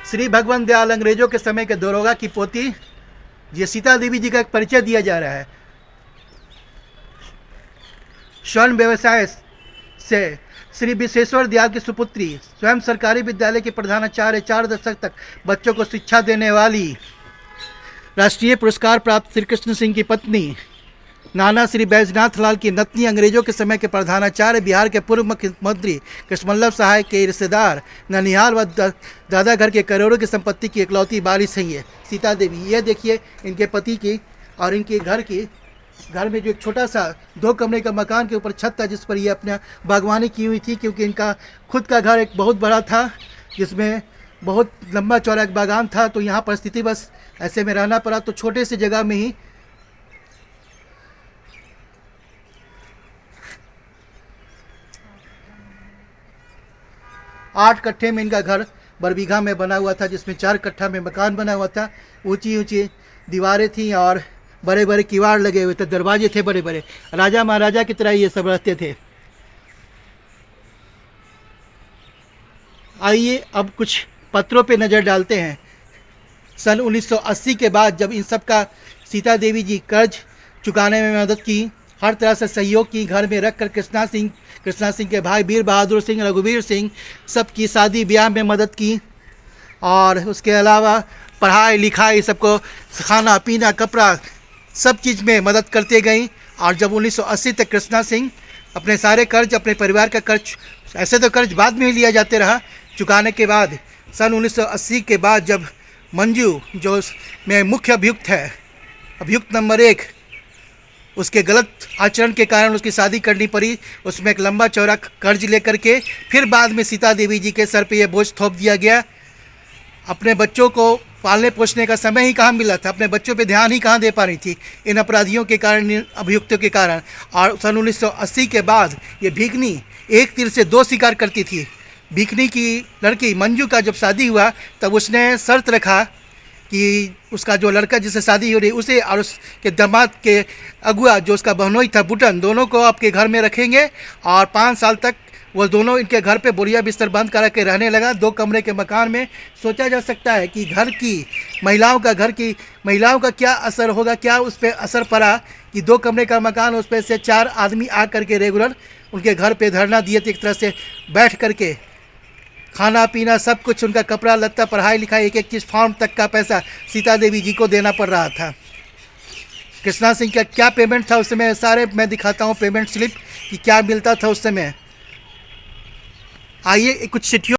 श्री भगवान दयाल अंग्रेजों के समय के दरोगा की पोती, ये सीता देवी जी का एक परिचय दिया जा रहा है। स्वर्ण व्यवसाय से श्री विश्वेश्वर दयाल की सुपुत्री, स्वयं सरकारी विद्यालय के प्रधानाचार्य, 4 दशक तक बच्चों को शिक्षा देने वाली, राष्ट्रीय पुरस्कार प्राप्त श्री कृष्ण सिंह की पत्नी, नाना श्री बैजनाथ लाल की नतनी, अंग्रेजों के समय के प्रधानाचार्य, बिहार के पूर्व मुख्यमंत्री कृष्णवल्लभ सहाय के रिश्तेदार, ननिहाल व दादा घर के करोड़ों की संपत्ति की इकलौती वारिस हैं ये सीता देवी। ये देखिए इनके पति की और इनके घर में जो एक छोटा सा 2 कमरे का मकान के ऊपर छत था, जिस पर ये अपना बागवानी की हुई थी, क्योंकि इनका खुद का घर एक बहुत बड़ा था जिसमें बहुत लंबा चौड़ा एक बागान था। तो यहाँ परिस्थिति बस ऐसे में रहना पड़ा, तो छोटे से जगह में ही 8 कट्ठे में इनका घर बरबीघा में बना हुआ था, जिसमें 4 कट्ठा में मकान बना हुआ था। ऊंची ऊंची दीवारें थी और बड़े बड़े किवाड़ लगे हुए थे, दरवाजे थे बड़े बड़े। राजा महाराजा की तरह ये सब रहते थे। आइए अब कुछ पत्रों पे नज़र डालते हैं। सन 1980 के बाद जब इन सब का सीता देवी जी कर्ज चुकाने में मदद की, हर तरह से सहयोग की, घर में रखकर कृष्णा सिंह के भाई वीर बहादुर सिंह, रघुवीर सिंह सबकी शादी ब्याह में मदद की, और उसके अलावा पढ़ाई लिखाई, सबको खाना पीना कपड़ा सब चीज़ में मदद करते गई। और जब 1980 तक कृष्णा सिंह अपने सारे कर्ज, अपने परिवार का कर्ज, ऐसे तो कर्ज बाद में ही लिया जाते रहा, चुकाने के बाद सन 1980 के बाद जब मंजू जो में मुख्य अभियुक्त है, अभियुक्त नंबर 1, उसके गलत आचरण के कारण उसकी शादी करनी पड़ी। उसमें एक लंबा चौड़ा कर्ज लेकर के फिर बाद में सीता देवी जी के सर पे ये बोझ थोप दिया गया। अपने बच्चों को पालने पोसने का समय ही कहाँ मिला था, अपने बच्चों पे ध्यान ही कहाँ दे पा रही थी इन अपराधियों के कारण, इन अभियुक्तों के कारण। और सन 1980 के बाद ये भिखनी एक तीर से 2 शिकार करती थी। भिखनी की लड़की मंजू का जब शादी हुआ तब उसने शर्त रखा कि उसका जो लड़का जिससे शादी हो रही उसे और उसके दामाद के अगुआ जो उसका बहनोई था बुटन, दोनों को आपके घर में रखेंगे, और 5 साल तक वो दोनों इनके घर पे बोरिया बिस्तर बंद करा के रहने लगा 2 कमरे के मकान में। सोचा जा सकता है कि घर की महिलाओं का क्या असर होगा, क्या उस पर असर पड़ा कि 2 कमरे का मकान, उस पर से 4 आदमी आ करके रेगुलर उनके घर पे धरना दिए थे, एक तरह से बैठ करके खाना पीना सब कुछ, उनका कपड़ा लत्ता, पढ़ाई लिखाई, एक चीज़, फॉर्म तक का पैसा सीता देवी जी को देना पड़ रहा था। कृष्णा सिंह का क्या पेमेंट था उस समय, सारे मैं दिखाता हूँ पेमेंट स्लिप कि क्या मिलता था उस समय। आइए कुछ चिट्ठियों